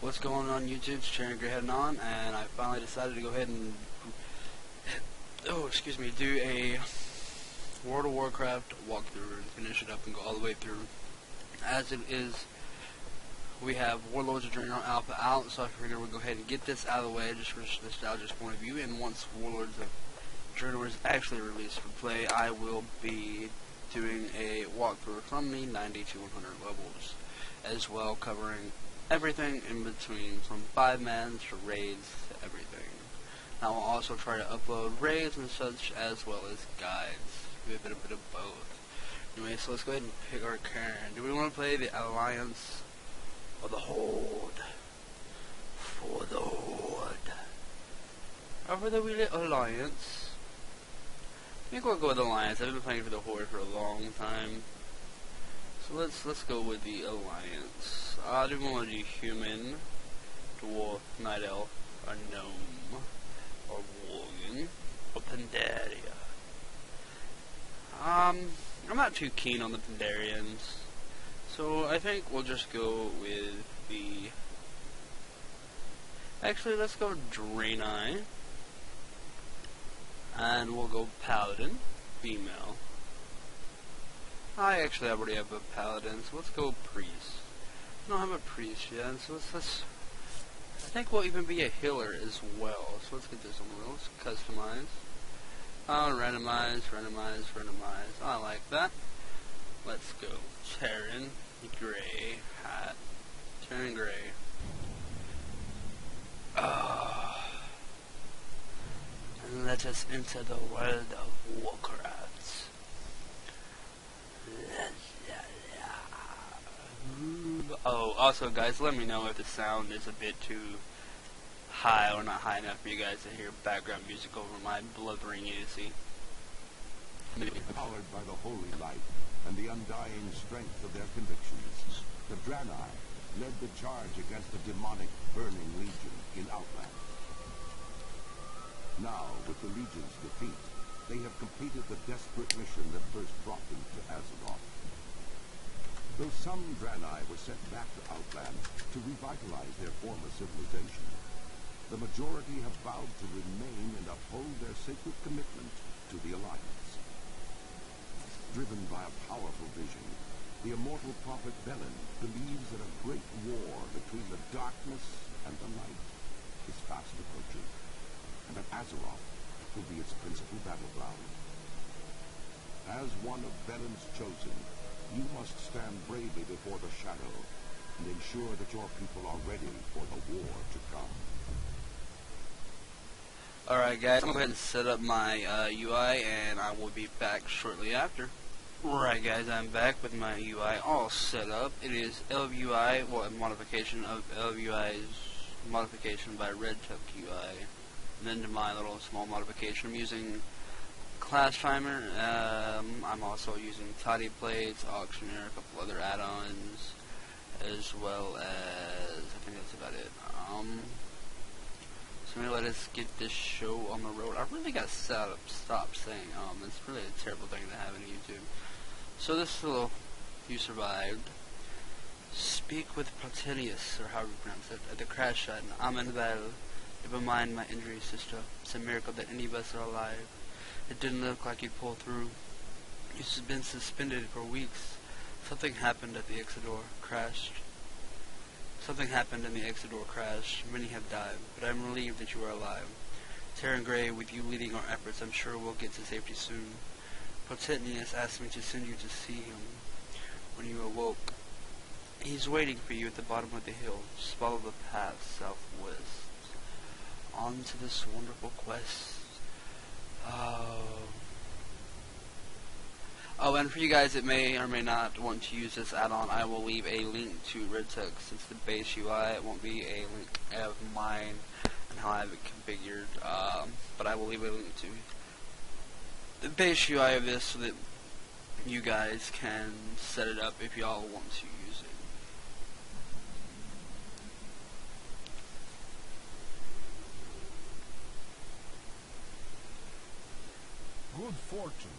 What's going on YouTube? It's Charing Gray heading on, and I finally decided to go ahead and do a World of Warcraft walkthrough and finish it up and go all the way through. As it is, we have Warlords of Draenor Alpha out, so I figured we'd go ahead and get this out of the way just from a nostalgic point of view, and once Warlords of Draenor is actually released for play, I will be doing a walkthrough from the 90 to 100 levels, as well covering everything in between, from 5-mans to raids to everything. I will also try to upload raids and such, as well as guides. Do a bit of both. Anyway, so let's go ahead and pick our character. Do we want to play the Alliance or the Horde? For the Horde. Over the Alliance. I think we'll go with Alliance. I've been playing for the Horde for a long time. So let's go with the Alliance. Do we want to do human, dwarf, night elf, or gnome, or worgen, or Pandaria? I'm not too keen on the Pandarians, so I think we'll just go with the... Actually, let's go Draenei, and we'll go Paladin, female. I already have a Paladin, so let's go Priest. I don't have a Priest yet, so let's I think we'll even be a healer as well, so let's get this one. Let's customize. Randomize. I like that. Let's go. Charing Gray hat. Charing Gray. And let us enter the world of Warcraft. Oh, also guys, let me know if the sound is a bit too high or not high enough for you guys to hear background music over my blubbering idiocy. Powered by the holy light and the undying strength of their convictions, the Draenei led the charge against the demonic Burning Legion in Outland. Now, with the Legion's defeat, they have completed the desperate mission that first brought them to Azeroth. Though some Draenei were sent back to Outland to revitalize their former civilization, the majority have vowed to remain and uphold their sacred commitment to the Alliance. Driven by a powerful vision, the immortal prophet Belen believes that a great war between the darkness and the light is fast approaching, and that Azeroth will be its principal battleground. As one of Belen's chosen, you must stand bravely before the shadow and ensure that your people are ready for the war to come. Alright guys, I'm going to go ahead and set up my UI, and I will be back shortly after. Alright guys, I'm back with my UI all set up. It is LUI, well, a modification of LUI's modification by RedTuck UI. And then to my little small modification, I'm using Class Timer. I'm also using Tidy Plates, Auctioneer, a couple other add-ons, as well as, I think that's about it. So let us get this show on the road. I really got to stop saying it's really a terrible thing to have in YouTube. So this little, you survived. Speak with Protenius, or however you pronounce it, at the crash site in Amenvel. Never mind my injury, sister. It's a miracle that any of us are alive. It didn't look like you'd pull through. You've been suspended for weeks. Something happened at the Exodore. Crashed. Something happened in the Exodore crash. Many have died, but I'm relieved that you are alive. Charing Gray, with you leading our efforts, I'm sure we'll get to safety soon. Protenius asked me to send you to see him when you awoke. He's waiting for you at the bottom of the hill. Just follow the path southwest. On to this wonderful quest. Oh, and for you guys that may or may not want to use this add-on, I will leave a link to RedTuck. Since the base UI, it won't be a link of mine and how I have it configured, but I will leave a link to the base UI of this so that you guys can set it up if y'all want to use it. Good fortune.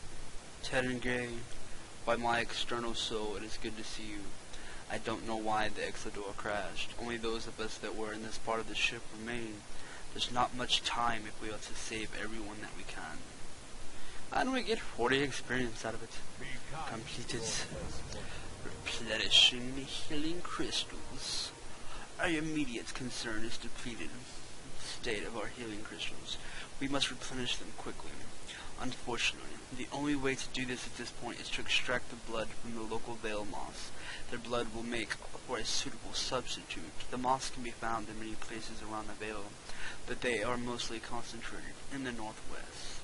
Charing Gray, by my external soul, it is good to see you. I don't know why the Exodore crashed. Only those of us that were in this part of the ship remain. There's not much time if we are to save everyone that we can. And we get 40 experience out of it. Completed. Replenishing healing crystals. Our immediate concern is depleted state of our healing crystals. We must replenish them quickly. Unfortunately, the only way to do this at this point is to extract the blood from the local Veil moss. Their blood will make for a suitable substitute. The moss can be found in many places around the Veil, but they are mostly concentrated in the northwest.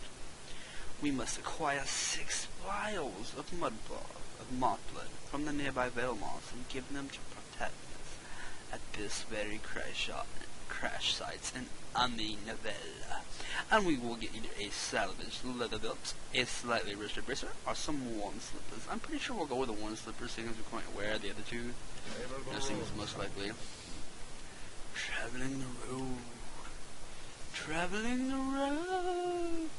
We must acquire 6 vials of moth blood from the nearby Veil moss and give them to protagonists at this very crash sites in Ami Novella. And we will get either a salvaged leather belt, a slightly wristed bracer, or some worn slippers. I'm pretty sure we'll go with the worn slippers, seeing as we can't wear the other two. That seems most likely. Traveling the road. Traveling the road.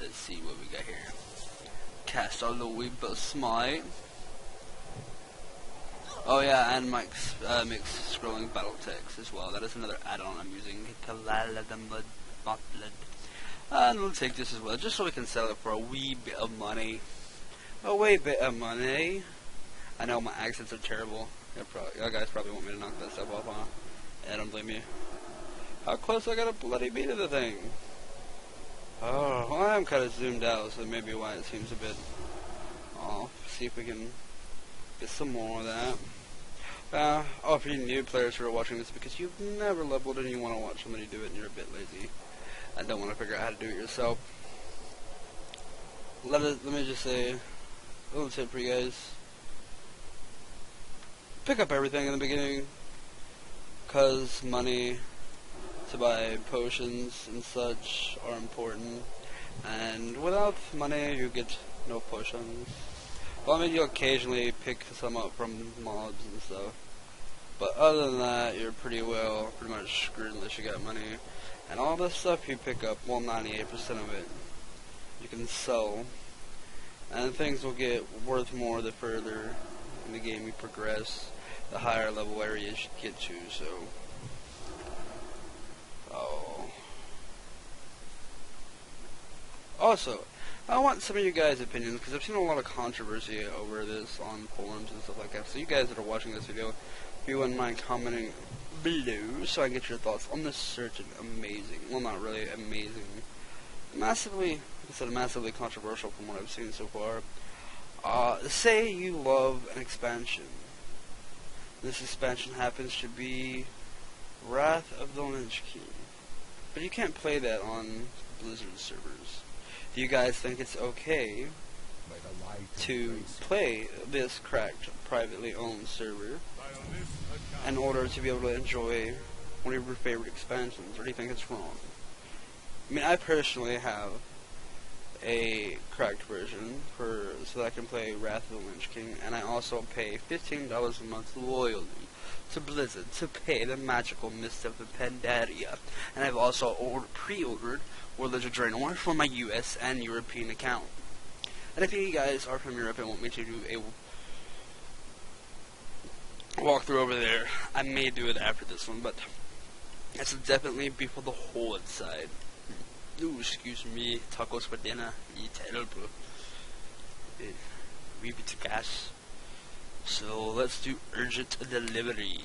Let's see what we got here. Cast our Lowy Smite. Oh yeah, and Mike's makes scrolling battle text as well. That is another add-on I'm using. Blood. And we'll take this as well, just so we can sell it for a wee bit of money. A wee bit of money. I know my accents are terrible. You guys probably want me to knock that stuff off, huh? I don't blame you. How close I gotta bloody be to the thing? Oh, well, I'm kind of zoomed out, so maybe why it seems a bit off. See if we can get some more of that. For you new players who are watching this because you've never leveled and you want to watch somebody do it and you're a bit lazy and don't want to figure out how to do it yourself, let me just say a little tip for you guys. Pick up everything in the beginning, because money to buy potions and such are important, and without money you get no potions. Well, I mean, you'll occasionally pick some up from mobs and stuff, but other than that, you're pretty much screwed unless you got money. And all the stuff you pick up, well, 98% of it, you can sell, and things will get worth more the further in the game you progress, the higher level areas you get to, so. Also, I want some of you guys' opinions, because I've seen a lot of controversy over this on forums and stuff like that. So you guys that are watching this video, if you wouldn't mind commenting below, so I can get your thoughts on this certain amazing, well, not really amazing, massively controversial from what I've seen so far. Say you love an expansion. This expansion happens to be Wrath of the Lich King, but you can't play that on Blizzard servers. Do you guys think it's okay to play this cracked, privately owned server in order to be able to enjoy one of your favorite expansions, or do you think it's wrong? I mean, I personally have a cracked version so that I can play Wrath of the Lich King, and I also pay $15 a month loyally to Blizzard to pay the magical Mist of the Pandaria, and I've also pre-ordered Warlords of Draenor for my US and European account. And if you guys are from Europe and want me to do a walkthrough over there, I may do it after this one, but this will definitely be for the Horde side. Ooh, excuse me, tacos for dinner, terrible. We bit gas. So let's do urgent delivery.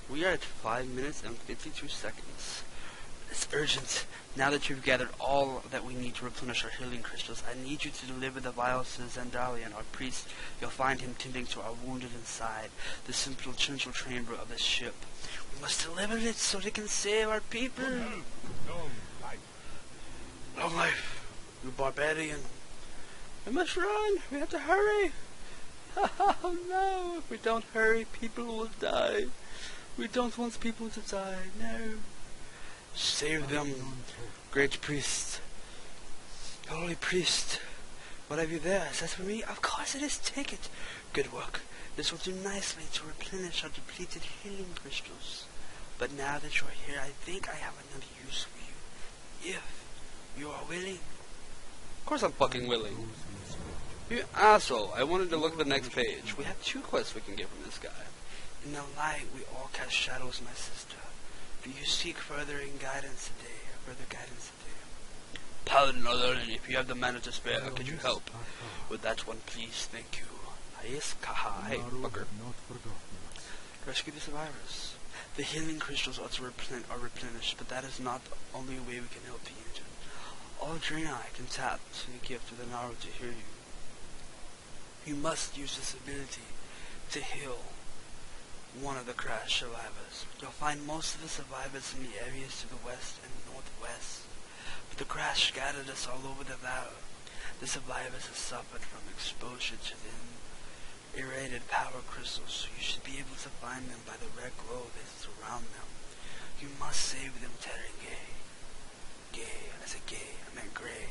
We are at 5 minutes and 52 seconds. It's urgent. Now that you've gathered all that we need to replenish our healing crystals, I need you to deliver the vials to Zandalion, our priest. You'll find him tending to our wounded inside the central chamber of the ship. We must deliver it so he can save our people. Long life, you barbarian. We must run. We have to hurry. Oh no, if we don't hurry, people will die. We don't want people to die, no. Save them, great priest. Holy priest. What have you there? Is that for me? Of course it is. Take it. Good work. This will do nicely to replenish our depleted healing crystals. But now that you're here, I think I have another use for you. If you are willing. Of course I'm fucking willing. You asshole, I wanted to look at the next page. We have 2 quests we can get from this guy. In the light, we all cast shadows, my sister. Do you seek further guidance today? Paladin Alone, if you have the mana to spare, could you help? With that one, please, thank you. Yes, kaha, hey, fucker. Rescue the survivors. The healing crystals are replenished, but that is not the only way we can help the injured. All Draenei can tap to the gift of the Naru to heal you. You must use this ability to heal one of the crash survivors. You'll find most of the survivors in the areas to the west and northwest, but the crash scattered us all over the valley. The survivors have suffered from exposure to the irradiated power crystals, so you should be able to find them by the red glow that surround them. You must save them, Terry Gay. I said gay, I meant gray.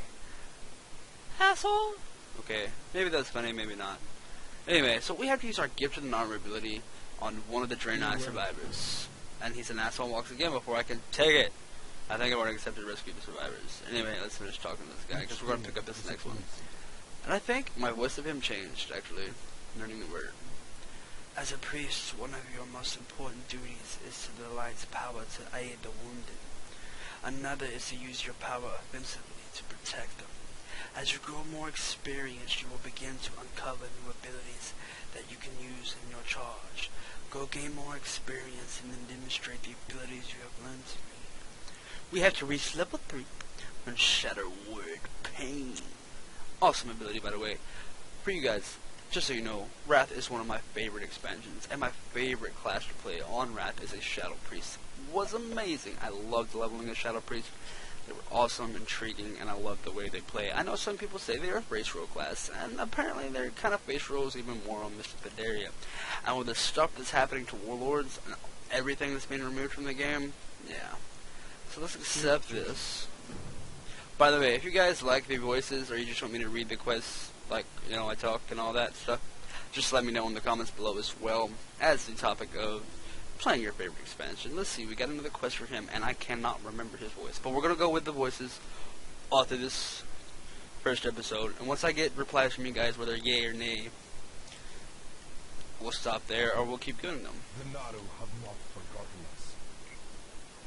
Asshole! Okay, maybe that's funny, maybe not. Anyway, so we have to use our gift of the Naru ability on one of the Draenei survivors. And he's an asshole and walks again before I can take it. I think I've already accepted rescue the survivors. Anyway, let's finish talking to this guy, because we're going to pick up this next one. And I think my voice of him changed, actually. Learning the word. As a priest, one of your most important duties is to the light's power to aid the wounded. Another is to use your power offensively to protect them. As you grow more experienced, you will begin to uncover new abilities that you can use in your charge. Go gain more experience and then demonstrate the abilities you have learned to me. We have to reach level 3 and shatter word pain. Awesome ability, by the way. For you guys, just so you know, Wrath is one of my favorite expansions, and my favorite class to play on Wrath is a Shadow Priest. It was amazing. I loved leveling a Shadow Priest. They were awesome, intriguing, and I loved the way they play. I know some people say they're a face roll class, and apparently they're kind of face rolls even more on Mystic Pandaria. And with the stuff that's happening to Warlords and everything that's being removed from the game, yeah. So let's accept this. By the way, if you guys like the voices, or you just want me to read the quests, like, you know, I talk and all that stuff, just let me know in the comments below as well as the topic of playing your favorite expansion. Let's see, we got another quest for him, and I cannot remember his voice. But we're going to go with the voices after this first episode. And once I get replies from you guys, whether yay or nay, we'll stop there, or we'll keep doing them. The Naru have not forgotten us.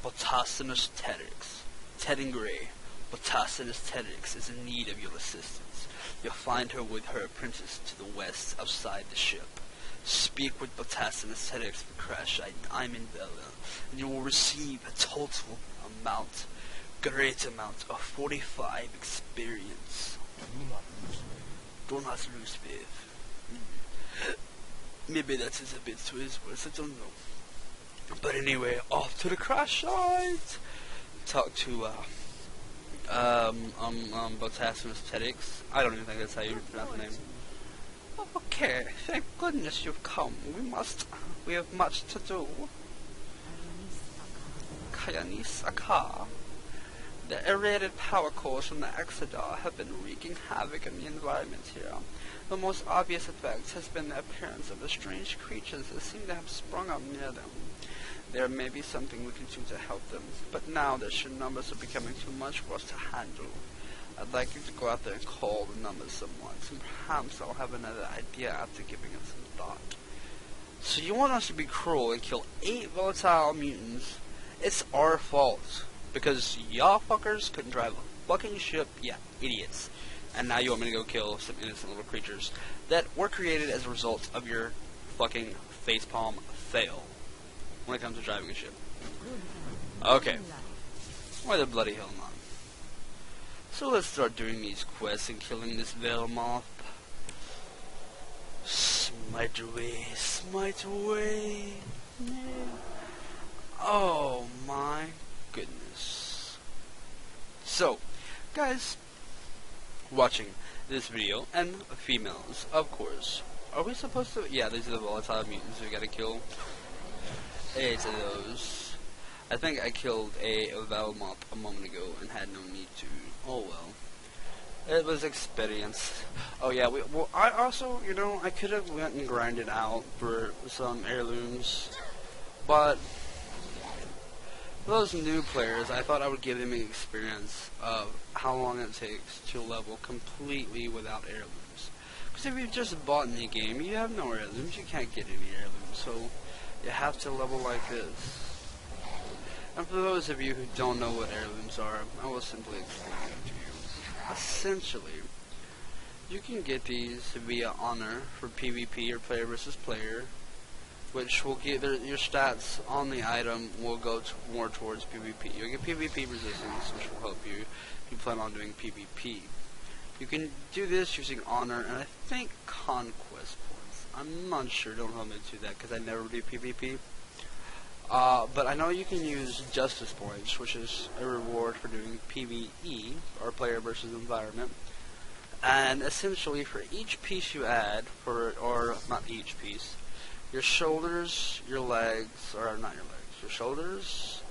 Botasinus Terix. Tedding Grey. Botasinus Terix is in need of your assistance. You'll find her with her apprentice to the west outside the ship. Speak with Botasinus Terix for Crash I'm in Bella, and you will receive a total amount, great amount of 45 experience. Do not lose faith. Maybe that is a bit to his words, I don't know. But anyway, off to the crash site. Talk to Botasinus Terix. I don't even think that's how you pronounce the name. Okay, thank goodness you've come. We have much to do. Kayanis Akar. The irradiated power cores from the Exodar have been wreaking havoc in the environment here. The most obvious effect has been the appearance of the strange creatures that seem to have sprung up near them. There may be something we can do to help them, but now their sheer numbers are becoming too much for us to handle. I'd like you to go out there and call the numbers somewhat, and perhaps I'll have another idea after giving it some thought. So you want us to be cruel and kill 8 volatile mutants? It's our fault. Because y'all fuckers couldn't drive a fucking ship? Yeah, idiots. And now you want me to go kill some innocent little creatures that were created as a result of your fucking facepalm fail when it comes to driving a ship. Okay. Why the bloody hell not? So let's start doing these quests and killing this Velmoth. Smite away, smite away. Oh my goodness. So, guys, watching this video, and females, of course, are we supposed to? Yeah, these are the volatile mutants we gotta kill. 8 of those. I think I killed a Velmoth a moment ago and had no need to. Oh well. It was experience. Oh yeah, well, I also, you know, I could have went and grinded out for some heirlooms, but for those new players, I thought I would give them an experience of how long it takes to level completely without heirlooms. Because if you've just bought in the game, you have no heirlooms. You can't get any heirlooms, so you have to level like this. And for those of you who don't know what heirlooms are, I will simply explain them to you. Essentially, you can get these via honor for PvP or player versus player, which will get your stats on the item will go more towards PvP. You'll get PvP resistance, which will help you if you plan on doing PvP. You can do this using honor and I think conquest points. I'm not sure, don't hold me to that because I never do PvP. But I know you can use justice points, which is a reward for doing PvE, or player versus environment. And essentially, for each piece you add, or not each piece, your shoulders, your legs, or not your legs, your shoulders,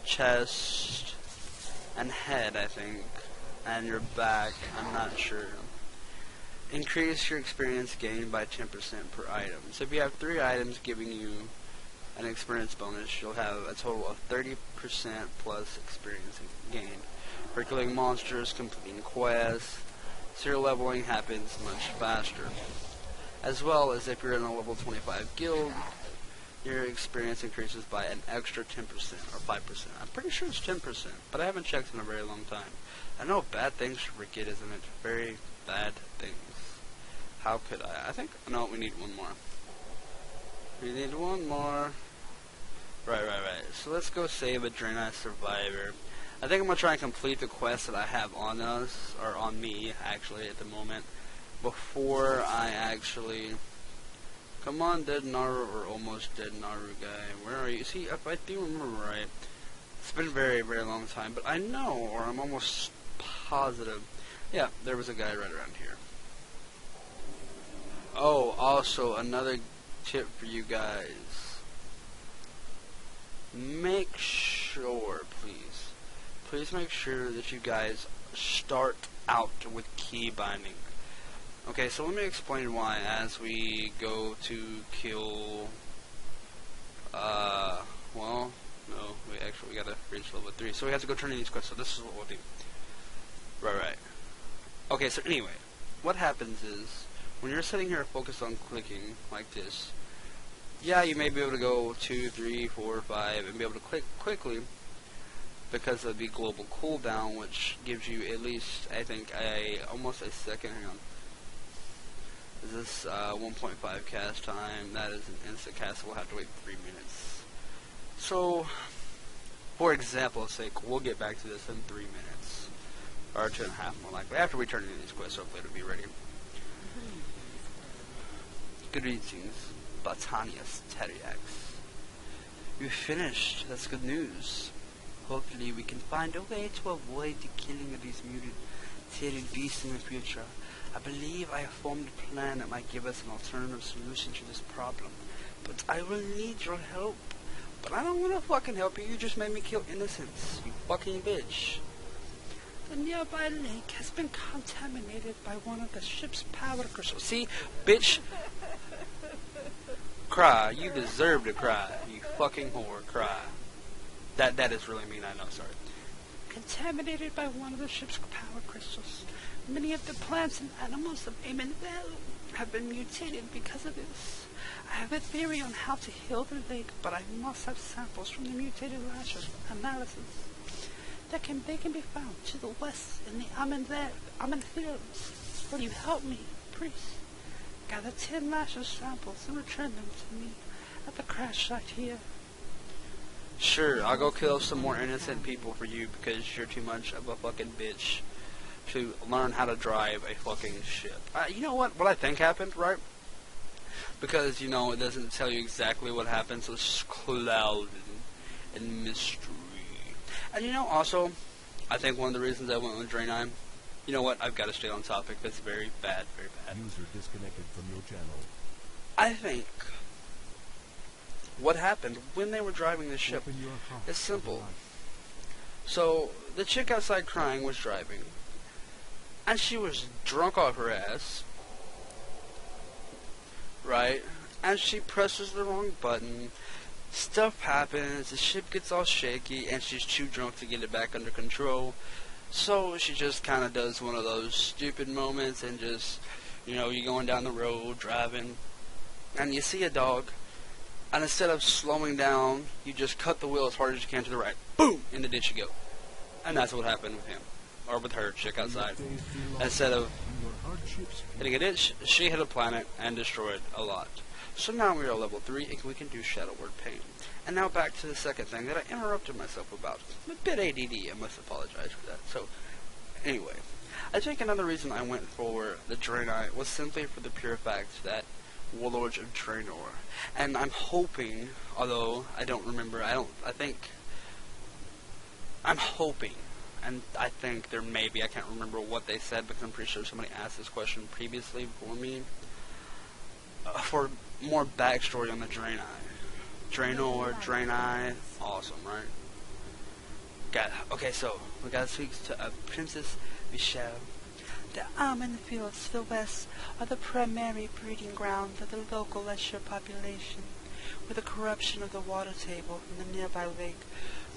chest, and head, I think, and your back, I'm not sure, increase your experience gained by 10% per item. So if you have 3 items giving you an experience bonus, you'll have a total of 30% plus experience gained for killing monsters, completing quests, so your leveling happens much faster. As well as if you're in a level 25 guild, your experience increases by an extra 10% or 5%. I'm pretty sure it's 10%, but I haven't checked in a very long time. I know bad things to forget, isn't it? Very bad things. How could I? I think, no, we need one more. We need one more. Right. So let's go save a Draenei Survivor. I think I'm going to try and complete the quest that I have on us, or on me, actually, at the moment, before I actually... Come on, dead Naru, or almost dead Naru guy. Where are you? See, if I do remember right, it's been a very, very long time, but I know, or I'm almost positive. Yeah, there was a guy right around here. Oh, also, another tip for you guys. Make sure, please make sure that you guys start out with key binding. Okay, so let me explain why as we go to kill, well, no, we gotta reach level 3, so we have to go turn in these quests, so this is what we'll do. Right. Okay, so anyway, what happens is, when you're sitting here focused on clicking, like this, yeah, you may be able to go 2, 3, 4, 5, and be able to click quickly, because of the global cooldown, which gives you at least, I think, almost a second, hang on. Is this 1.5 cast time? That is an instant cast, so we'll have to wait 3 minutes. So, for example's sake, we'll get back to this in 3 minutes. Or 2.5 more likely. After we turn in these quests, hopefully it'll be ready. Greetings, Botanius Teriax. You finished, that's good news. Hopefully we can find a way to avoid the killing of these mutated beasts in the future. I believe I have formed a plan that might give us an alternative solution to this problem. But I will need your help. But I don't want to fucking help you, you just made me kill innocents, you fucking bitch. The nearby lake has been contaminated by one of the ship's power crystals. See, bitch? Cry, you deserve to cry, you fucking whore, cry. That is really mean, I know, sorry. Contaminated by one of the ship's power crystals. Many of the plants and animals of Amenvel have been mutated because of this. I have a theory on how to heal the lake, but I must have samples from the mutated lashes for analysis. They can be found to the west in the Amenvel's. Will you help me, priest? Gather 10 lashes samples and return them to me at the crash site here. Sure, I'll go kill some more innocent people for you because you're too much of a fucking bitch to learn how to drive a fucking ship. You know what I think happened, right? Because, you know, it doesn't tell you exactly what happened, so it's just clouded in mystery. And you know, also, I think one of the reasons I went with Draenei, you know what, I've got to stay on topic, that's very bad, very bad. User disconnected from your channel. I think what happened when they were driving the ship is simple. So, the chick outside crying was driving, and she was drunk off her ass, right? And she presses the wrong button, stuff happens, the ship gets all shaky, and she's too drunk to get it back under control. So she just kind of does one of those stupid moments and just You know, you're going down the road, driving, and you see a dog, and instead of slowing down, you just cut the wheel as hard as you can to the right. Boom! In the ditch you go. And that's what happened with him. Or with her, chick outside. Instead of hitting a ditch, she hit a planet and destroyed a lot. So now we are level 3, and we can do Shadow Word Pain. And now back to the second thing that I interrupted myself about. I'm a bit ADD, I must apologize for that. So, anyway. I think another reason I went for the Draenei was simply for the pure fact that Warlords of Draenor. And I'm hoping, although I don't remember, I'm hoping, and I think there may be, I can't remember what they said because I'm pretty sure somebody asked this question previously before me, for more backstory on the Draenei. Draenor, Draenei, awesome, right? Okay, so we gotta speak to Princess Michelle. The almond fields to the west are the primary breeding grounds of the local leisure population. With the corruption of the water table from the nearby lake,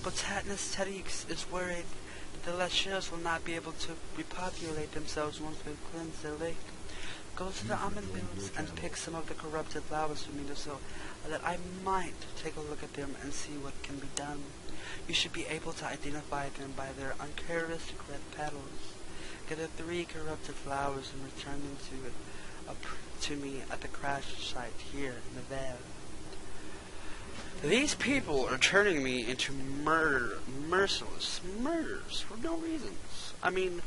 Botanist Tariq is worried that the Leshers will not be able to repopulate themselves once we've cleansed their lake. Go to the almond fields and pick some of the corrupted flowers for me so that I might take a look at them and see what can be done. You should be able to identify them by their uncharacteristic red petals. Gather 3 corrupted flowers and return them to me at the crash site here in the Vale. These people are turning me into merciless murders for no reasons. I mean,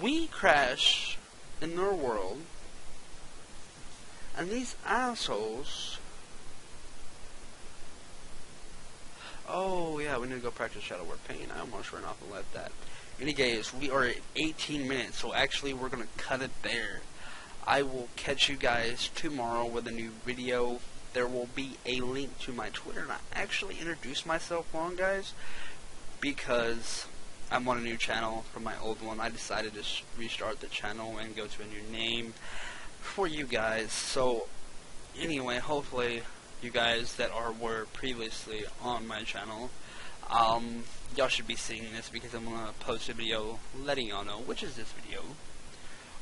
we crash in their world, and these assholes... Oh, yeah, we need to go practice Shadow Word Pain. I almost ran off and left that. Any case, we are at 18 minutes, so actually we're going to cut it there. I will catch you guys tomorrow with a new video. There will be a link to my Twitter, and I actually introduced myself wrong, guys, because I'm on a new channel from my old one. I decided to restart the channel and go to a new name for you guys. So, anyway, hopefully you guys that were previously on my channel, y'all should be seeing this because I'm going to post a video letting y'all know which is this video.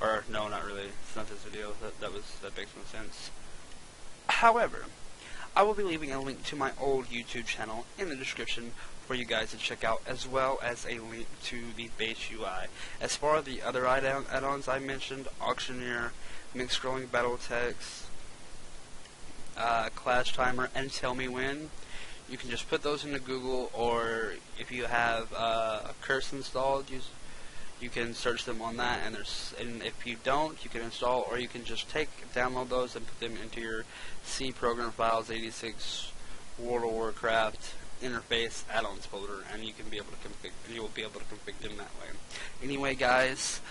Or, no, not really. It's not this video. That makes no sense. However, I will be leaving a link to my old YouTube channel in the description for you guys to check out, as well as a link to the base UI. As far as the other add-ons I mentioned, Auctioneer, Mixed Scrolling Battle Text, Clash Timer, and Tell Me When, you can just put those into Google, or if you have a curse installed, you can search them on that, and if you don't, you can install, or you can just download those and put them into your C program files 86 World of Warcraft interface add-ons folder, and you will be able to configure them that way. Anyway, guys,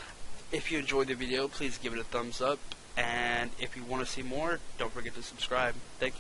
if you enjoyed the video, please give it a thumbs up, and if you want to see more, don't forget to subscribe. Thank you.